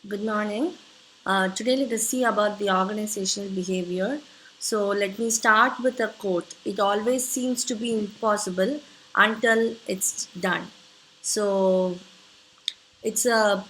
Good morning. Today, let us see about the organizational behavior. So, let me start with a quote. It always seems to be impossible until it's done. So, it's a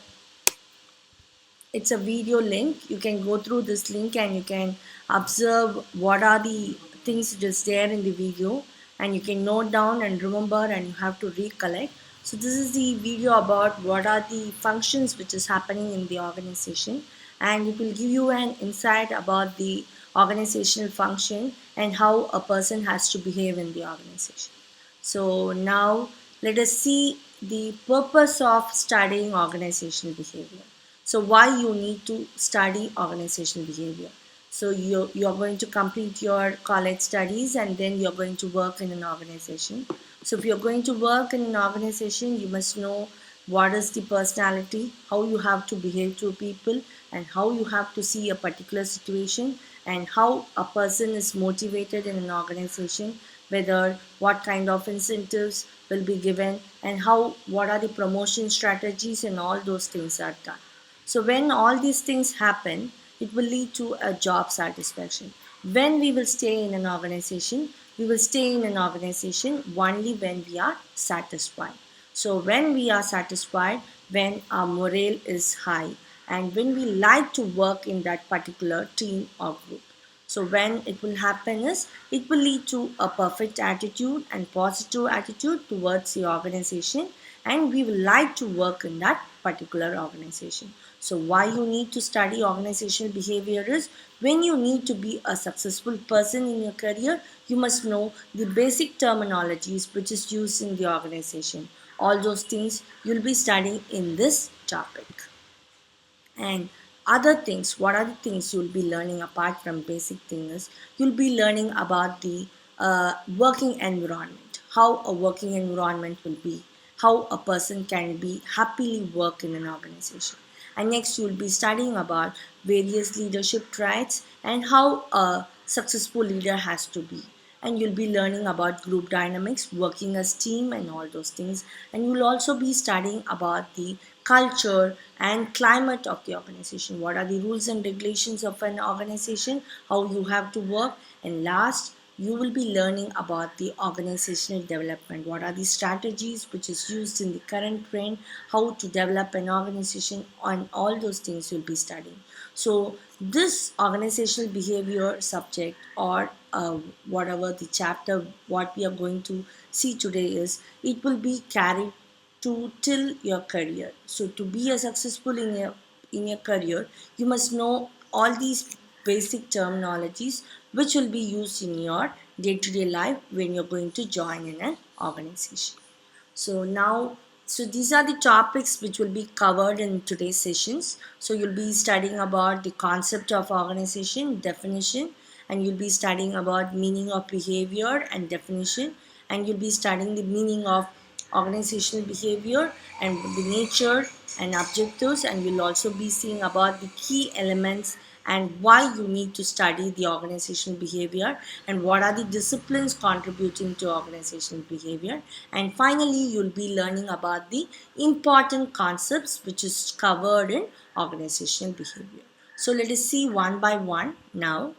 it's a video link. You can go through this link and you can observe what are the things just there in the video, and you can note down and remember, and you have to recollect. So this is the video about what are the functions which is happening in the organization, and it will give you an insight about the organizational function and how a person has to behave in the organization. So now let us see the purpose of studying organizational behavior. So why you need to study organizational behavior? So you're going to complete your college studies and then you're going to work in an organization. So if you're going to work in an organization, you must know what is the personality, how you have to behave to people, and how you have to see a particular situation, and how a person is motivated in an organization, whether what kind of incentives will be given, and how what are the promotion strategies, and all those things are done. So when all these things happen, it will lead to a job satisfaction. When we will stay in an organization, we will stay in an organization only when we are satisfied. So when we are satisfied, when our morale is high, and when we like to work in that particular team or group. So when it will happen is it will lead to a perfect attitude and positive attitude towards the organization, and we will like to work in that particular organization. So why you need to study organizational behavior is when you need to be a successful person in your career, you must know the basic terminologies which is used in the organization. All those things you'll be studying in this topic. And other things, what are the things you'll be learning apart from basic things? You'll be learning about the working environment, how a working environment will be, how a person can be happily work in an organization. And next you'll be studying about various leadership traits and how a successful leader has to be. And you'll be learning about group dynamics, working as team, and all those things. And you'll also be studying about the culture and climate of the organization. What are the rules and regulations of an organization, how you have to work. And last, you will be learning about the organizational development. What are the strategies which is used in the current trend, how to develop an organization, on all those things you'll be studying. So this organizational behavior subject, or whatever the chapter what we are going to see today is, it will be carried to till your career. So to be a successful in your career, you must know all these basic terminologies which will be used in your day-to-day life when you're going to join in an organization. So now, so these are the topics which will be covered in today's sessions. So you'll be studying about the concept of organization, definition, and you'll be studying about meaning of behavior and definition, and you'll be studying the meaning of organizational behavior and the nature and objectives, and you'll also be seeing about the key elements and why you need to study the organizational behavior, and what are the disciplines contributing to organizational behavior. And finally you'll be learning about the important concepts which is covered in organizational behavior. So let us see one by one now.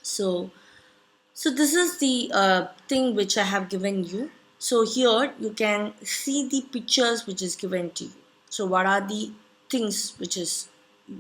So so this is the thing which I have given you. So here you can see the pictures which is given to you. So what are the things which is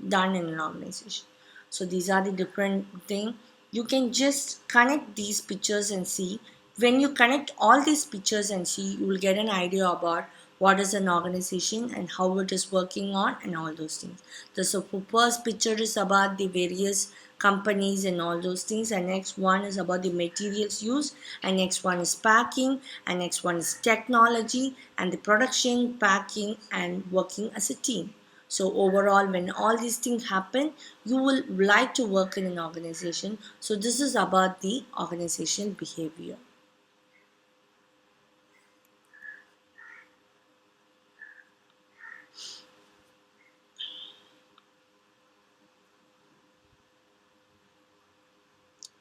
done in an organization? So these are the different thing. You can just connect these pictures and see. When you connect all these pictures and see, you will get an idea about what is an organization and how it is working on, and all those things. So first picture is about the various companies and all those things, and next one is about the materials used, and next one is packing, and next one is technology and the production, packing, and working as a team. So overall, when all these things happen, you will like to work in an organization. So this is about the organizational behavior.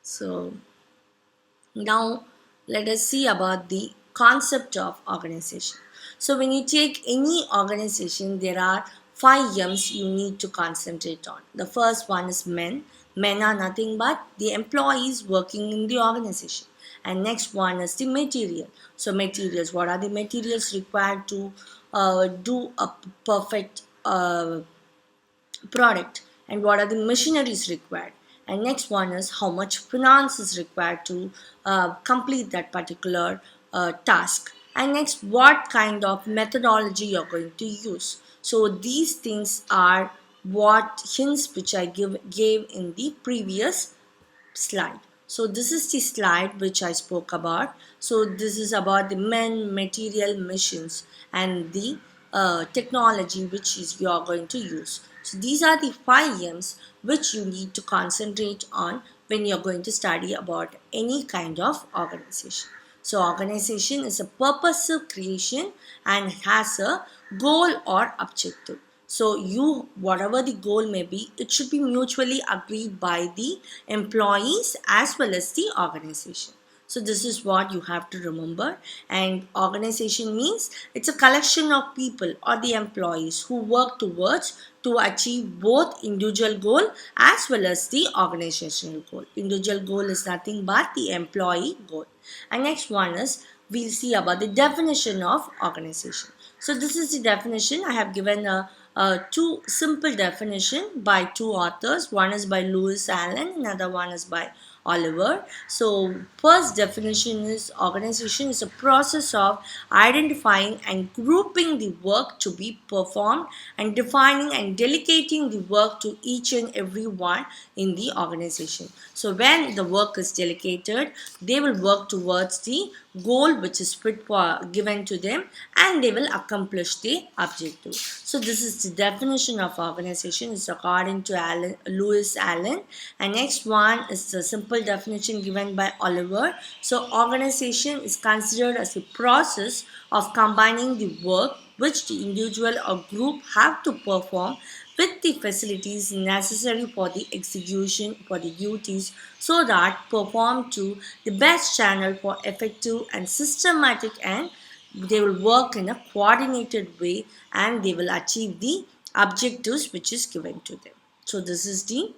So now let us see about the concept of organization. So when you take any organization, there are five M's you need to concentrate on. The first one is men. Men are nothing but the employees working in the organization. And next one is the material. So materials, what are the materials required to do a perfect product, and what are the machineries required. And next one is how much finance is required to complete that particular task. And next, what kind of methodology you're going to use. So these things are what hints which I gave in the previous slide. So this is the slide which I spoke about. So this is about the men, material, machines, and the technology which is you are going to use. So these are the five M's which you need to concentrate on when you're going to study about any kind of organization. So organization is a purposive creation and has a goal or objective. So you, whatever the goal may be, it should be mutually agreed by the employees as well as the organization. So this is what you have to remember. And organization means it's a collection of people or the employees who work towards to achieve both individual goal as well as the organizational goal. Individual goal is nothing but the employee goal. And next one is we'll see about the definition of organization. So this is the definition. I have given two simple definition by two authors. One is by Lewis Allen, another one is by Oliver. So first definition is organization is a process of identifying and grouping the work to be performed and defining and delegating the work to each and every one in the organization. So when the work is delegated, they will work towards the goal which is given to them, and they will accomplish the objective. So this is the definition of organization is according to Lewis Allen. And next one is the simple definition given by Oliver. So organization is considered as a process of combining the work which the individual or group have to perform with the facilities necessary for the execution for the duties, so that perform to the best channel for effective and systematic, and they will work in a coordinated way, and they will achieve the objectives which is given to them. So this is the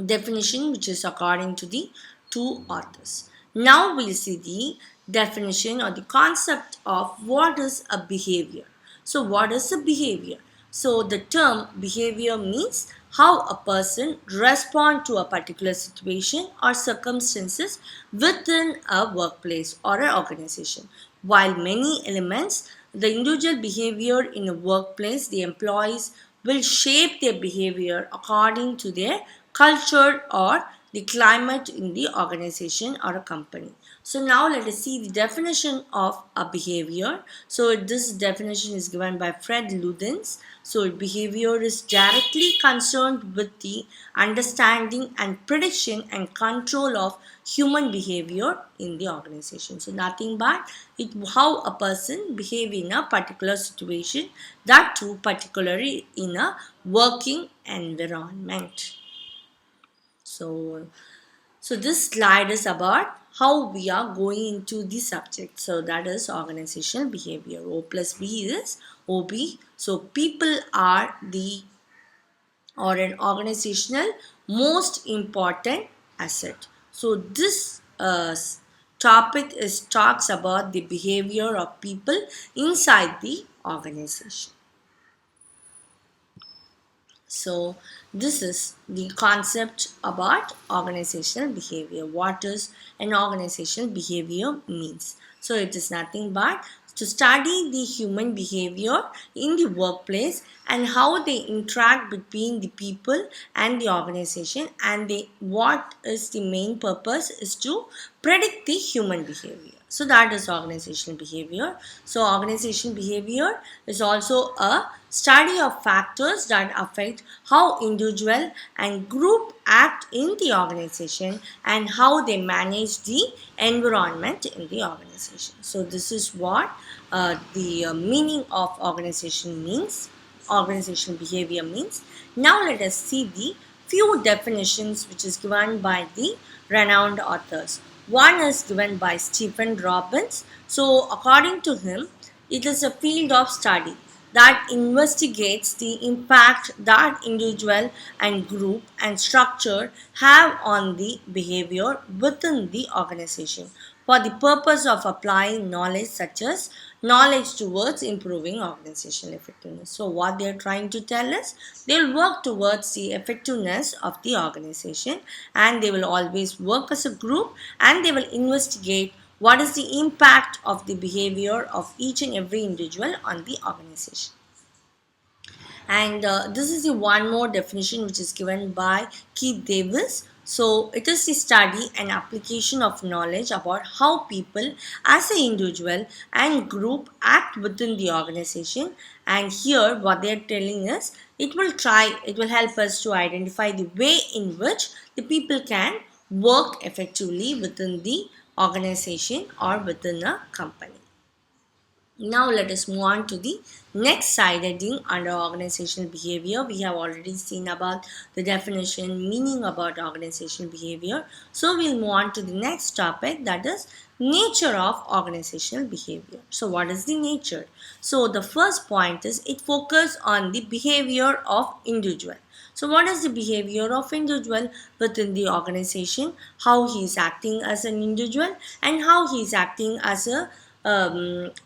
definition which is according to the two authors. Now we'll see the definition or the concept of what is a behavior. So what is a behavior? So the term behavior means how a person responds to a particular situation or circumstances within a workplace or an organization. While many elements, the individual behavior in a workplace, the employees will shape their behavior according to their culture or the climate in the organization or a company. So now let us see the definition of a behavior. So this definition is given by Fred Ludens. So behavior is directly concerned with the understanding and prediction and control of human behavior in the organization. So nothing but how a person behave in a particular situation, that too particularly in a working environment. So this slide is about how we are going into the subject. So that is organizational behavior. O plus B is OB. So people are the or an organizational most important asset. So this topic is talks about the behavior of people inside the organization. So this is the concept about organizational behavior. What is an organizational behavior means? So it is nothing but to study the human behavior in the workplace and how they interact between the people and the organization, and what is the main purpose is to predict the human behavior. So that is organizational behavior. So organizational behavior is also a study of factors that affect how individual and group act in the organization and how they manage the environment in the organization. So this is what the meaning of organization means, organizational behavior means. Now let us see the few definitions which is given by the renowned authors. One is given by Stephen Robbins. So according to him, it is a field of study that investigates the impact that individual and group and structure have on the behavior within the organization for the purpose of applying knowledge such as knowledge towards improving organizational effectiveness. So what they're trying to tell us, they'll work towards the effectiveness of the organization, and they will always work as a group, and they will investigate what is the impact of the behavior of each and every individual on the organization. And this is the one more definition which is given by Keith Davis. So it is the study and application of knowledge about how people as an individual and group act within the organization. And here what they are telling us, it will help us to identify the way in which the people can work effectively within the organization or within a company. Now let us move on to the next side heading under organizational behavior. We have already seen about the definition, meaning about organizational behavior. So we'll move on to the next topic, that is nature of organizational behavior. So what is the nature? So the first point is it focuses on the behavior of individual. So what is the behavior of individual within the organization? How he is acting as an individual and how he is acting as a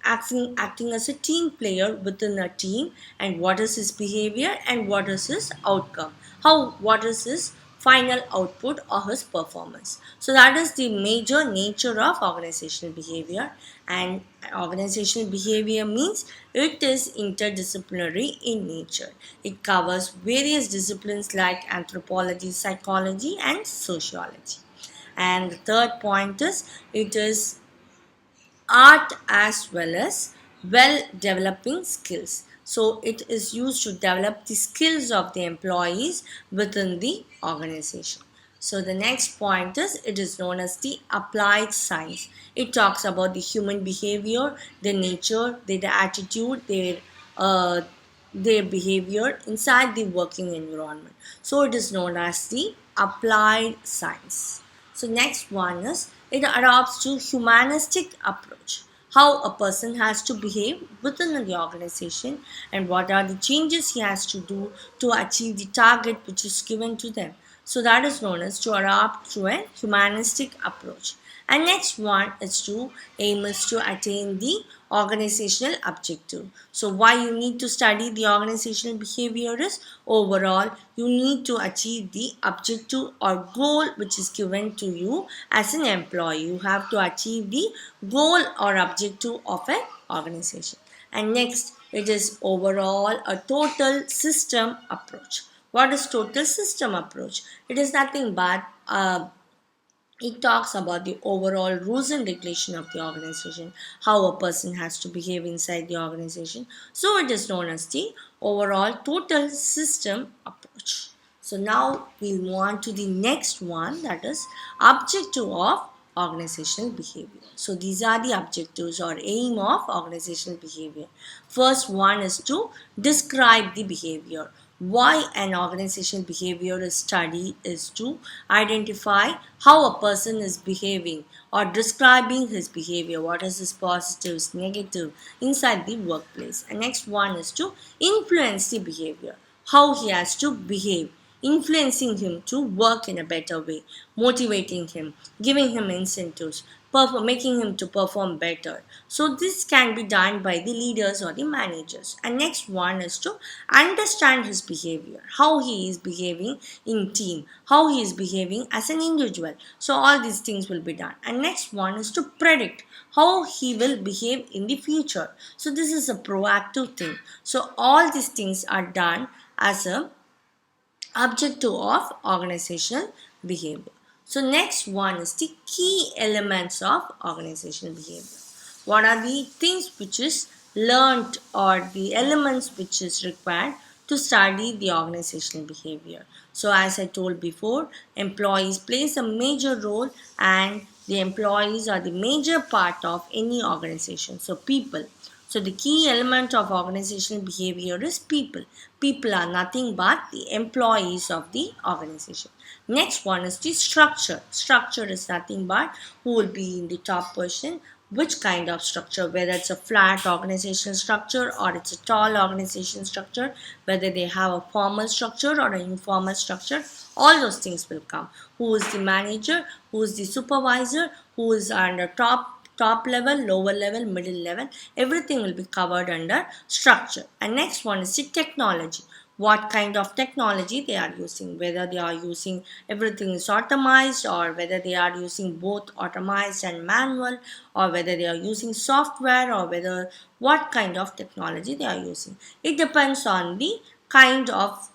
acting as a team player within a team, and what is his behavior and what is his outcome, what is his final output or his performance. So that is the major nature of organizational behavior. And organizational behavior means it is interdisciplinary in nature. It covers various disciplines like anthropology, psychology and sociology. And the third point is it is art as well as well developing skills. So it is used to develop the skills of the employees within the organization. So the next point is it is known as the applied science. It talks about the human behavior, their nature, their attitude, uh, their behavior inside the working environment. So it is known as the applied science. So next one is it adopts to humanistic approach. How a person has to behave within the organization and what are the changes he has to do to achieve the target which is given to them. So that is known as to adopt to a humanistic approach. And next one is to aim is to attain the organizational objective. So why you need to study the organizational behavior is overall you need to achieve the objective or goal which is given to you as an employee. You have to achieve the goal or objective of an organization. And next it is overall a total system approach. What is total system approach? It is nothing but it talks about the overall rules and regulation of the organization, how a person has to behave inside the organization. So it is known as the overall total system approach. So now we'll move on to the next one, that is objective of organizational behavior. So these are the objectives or aim of organizational behavior. First one is to describe the behavior. Why an organizational behavior is studied is to identify how a person is behaving or describing his behavior, what is his positives, negative inside the workplace. And next one is to influence the behavior, how he has to behave, influencing him to work in a better way, motivating him, giving him incentives, making him to perform better. So this can be done by the leaders or the managers. And next one is to understand his behavior, how he is behaving in team, how he is behaving as an individual. So all these things will be done. And next one is to predict how he will behave in the future. So this is a proactive thing. So all these things are done as a objective of organizational behavior. So next one is the key elements of organizational behavior. What are the things which is learnt or the elements which is required to study the organizational behavior? So as I told before, employees plays a major role, and the employees are the major part of any organization. So people. So the key element of organizational behavior is people. People are nothing but the employees of the organization. Next one is the structure. Structure is nothing but who will be in the top position, which kind of structure, whether it's a flat organizational structure or it's a tall organization structure, whether they have a formal structure or an informal structure, all those things will come. Who is the manager, who is the supervisor, who is under top level, lower level, middle level, everything will be covered under structure. And next one is the technology. What kind of technology they are using, whether they are using everything is automized, or whether they are using both automized and manual, or whether they are using software, or whether what kind of technology they are using. It depends on the kind of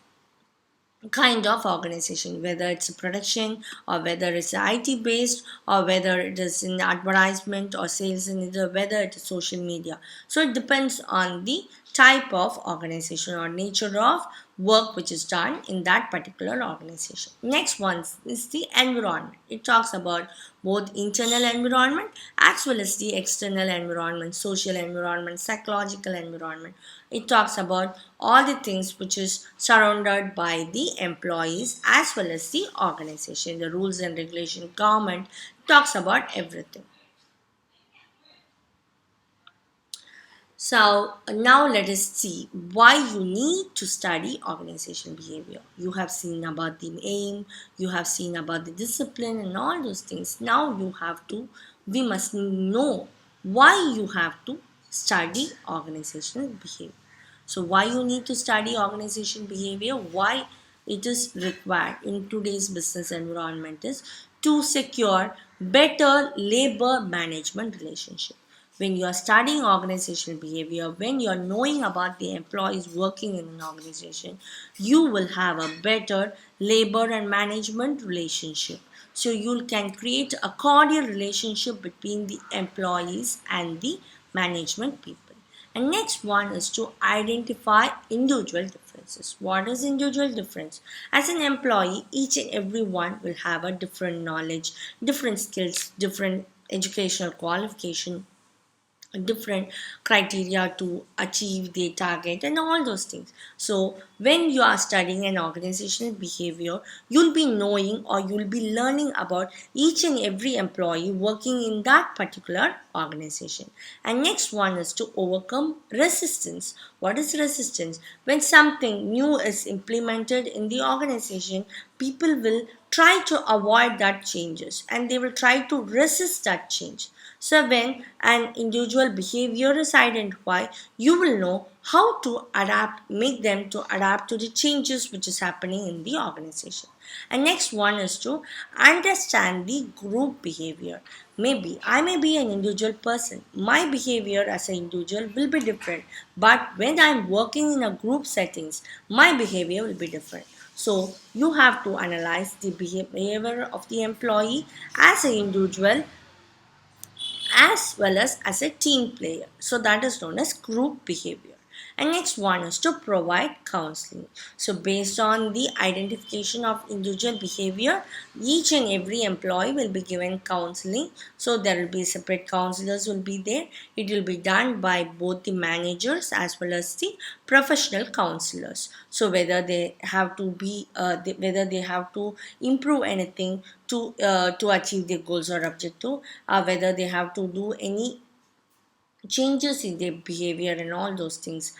organization, whether it's a production or whether it's IT based, or whether it is in advertisement or sales, and either whether it is social media. So it depends on the type of organization or nature of work which is done in that particular organization. Next one is the environment. It talks about both internal environment as well as the external environment, social environment, psychological environment. It talks about all the things which is surrounded by the employees as well as the organization, the rules and regulation, government. Talks about everything. So now let us see why you need to study organizational behavior. You have seen about the aim, you have seen about the discipline and all those things. Now we must know why you have to study organizational behavior. So why you need to study organization behavior, why it is required in today's business environment is to secure better labor management relationship. When you are studying organizational behavior, when you are knowing about the employees working in an organization, you will have a better labor and management relationship. So you can create a cordial relationship between the employees and the management people. And next one is to identify individual differences. What is individual difference? As an employee, each and every one will have a different knowledge, different skills, different educational qualification, different criteria to achieve the target and all those things. So when you are studying an organizational behavior, you'll be knowing or you'll be learning about each and every employee working in that particular organization. And next one is to overcome resistance. What is resistance? When something new is implemented in the organization, people will try to avoid that changes and they will try to resist that change. So when an individual behavior is identified, you will know how to adapt, make them to adapt to the changes which is happening in the organization. And next one is to understand the group behavior. Maybe I may be an individual person. My behavior as an individual will be different. But when I'm working in a group settings, my behavior will be different. So you have to analyze the behavior of the employee as an individual as well as a team player. So that is known as group behavior. And next one is to provide counseling. So based on the identification of individual behavior, each and every employee will be given counseling. So there will be separate counselors will be there. It will be done by both the managers as well as the professional counselors. So whether they have to whether they have to improve anything to achieve their goals or objective, whether they have to do any changes in their behavior and all those things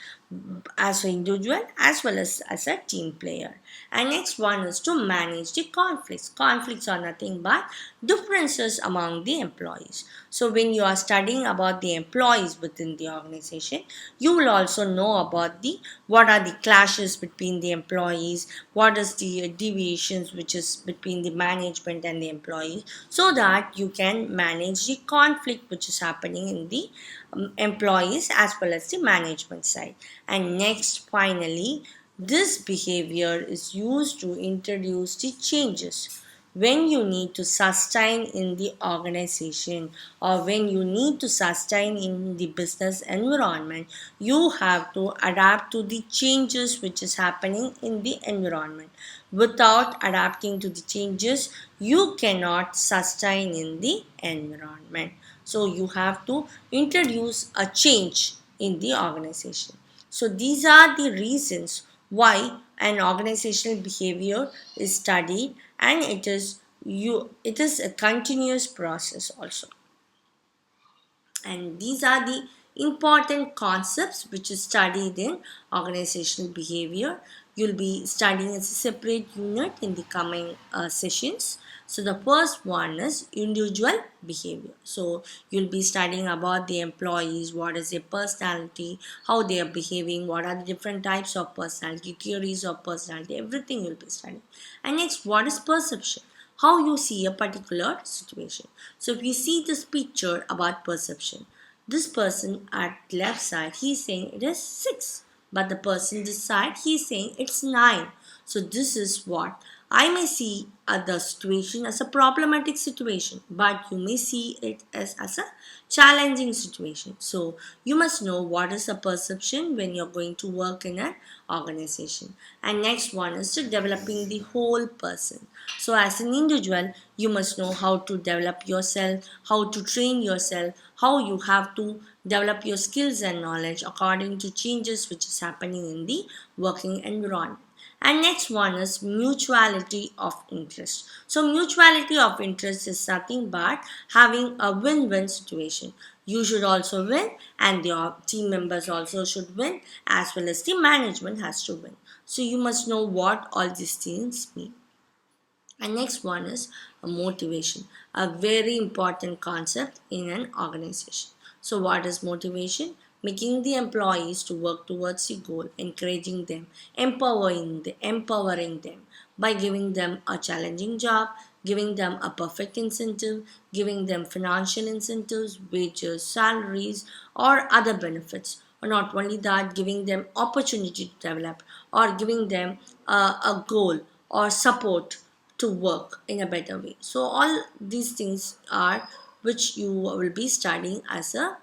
as an individual as well as a team player. And next one is to manage the conflicts are nothing but differences among the employees. So when you are studying about the employees within the organization, you will also know about the what are the clashes between the employees, what is the deviations which is between the management and the employees, so that you can manage the conflict which is happening in the employees as well as the management side. And next, finally, this behavior is used to introduce the changes. When you need to sustain in the organization or when you need to sustain in the business environment, you have to adapt to the changes which is happening in the environment. Without adapting to the changes, you cannot sustain in the environment. So you have to introduce a change in the organization. So these are the reasons why an organizational behavior is studied, and it is a continuous process also. And these are the important concepts which is studied in organizational behavior. You'll be studying as a separate unit in the coming sessions. So the first one is individual behavior. So you'll be studying about the employees, what is their personality, how they are behaving, what are the different types of personality, theories of personality, everything you'll be studying. And next, what is perception? How you see a particular situation. So if you see this picture about perception, this person at left side, he's saying it is 6, but the person this side, he's saying it's 9. So this is what I may see at the situation as a problematic situation, but you may see it as a challenging situation. So you must know what is the perception when you're going to work in an organization. And next one is to developing the whole person. So as an individual, you must know how to develop yourself, how to train yourself, how you have to develop your skills and knowledge according to changes which is happening in the working environment. And next one is mutuality of interest. So mutuality of interest is nothing but having a win-win situation. You should also win and your team members also should win, as well as the management has to win. So you must know what all these things mean. And next one is a motivation, a very important concept in an organization. So, what is motivation? Making the employees to work towards the goal, encouraging them, empowering them by giving them a challenging job, giving them a perfect incentive, giving them financial incentives, wages, salaries, or other benefits. Or not only that, giving them opportunity to develop, or giving them a goal or support to work in a better way. So all these things are which you will be studying as a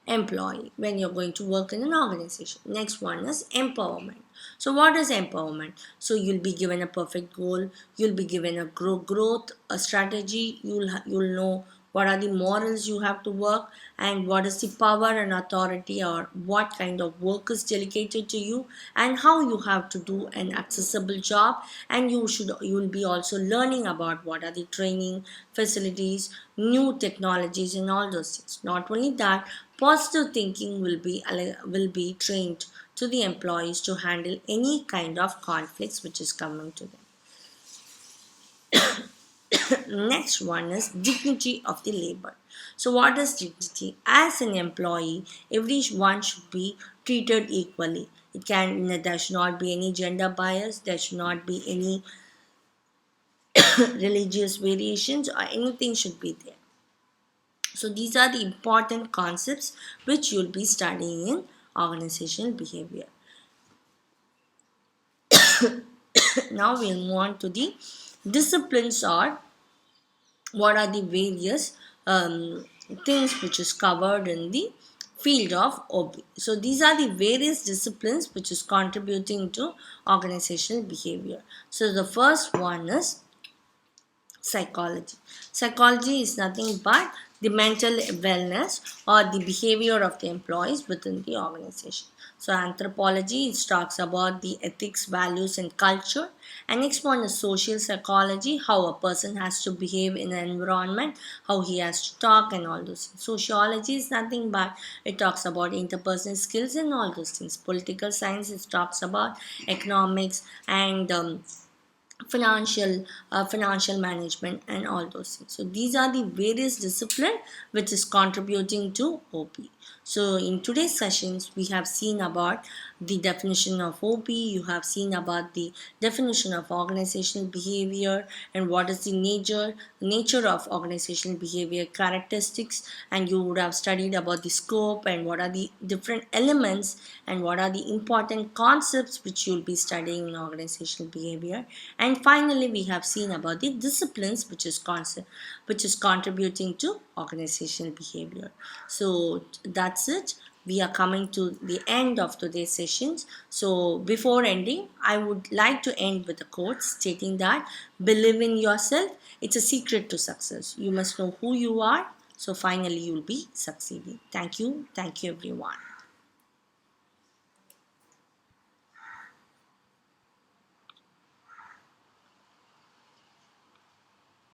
employee when you're going to work in an organization. Next one is empowerment. So what is empowerment? So you'll be given a perfect goal, you'll be given a growth a strategy, you'll know what are the morals you have to work, and what is the power and authority, or what kind of work is delegated to you, and how you have to do an accessible job. And you will be also learning about what are the training facilities, new technologies, and all those things. Not only that, positive thinking will be trained to the employees to handle any kind of conflicts which is coming to them. Next one is dignity of the labor. So what is dignity? As an employee, everyone should be treated equally. There should not be any gender bias, there should not be any religious variations, or anything should be there. So these are the important concepts which you'll be studying in organizational behavior. Now we'll move on to the disciplines, or what are the various things which is covered in the field of OB. So these are the various disciplines which is contributing to organizational behavior. So the first one is psychology. Psychology is nothing but the mental wellness or the behavior of the employees within the organization. So anthropology, it talks about the ethics, values, and culture. And next one is social psychology, how a person has to behave in an environment, how he has to talk, and all those things. Sociology is nothing but it talks about interpersonal skills and all those things. Political science, it talks about economics and financial management and all those things. So these are the various discipline which is contributing to OP. So in today's sessions we have seen about the definition of OP, you have seen about the definition of organizational behavior, and what is the nature of organizational behavior characteristics, and you would have studied about the scope and what are the different elements and what are the important concepts which you'll be studying in organizational behavior. And finally we have seen about the disciplines which is contributing to organizational behavior. So that's it. We are coming to the end of today's sessions. So before ending, I would like to end with a quote stating that believe in yourself. It's a secret to success. You must know who you are. So finally you will be succeeding. Thank you. Thank you everyone.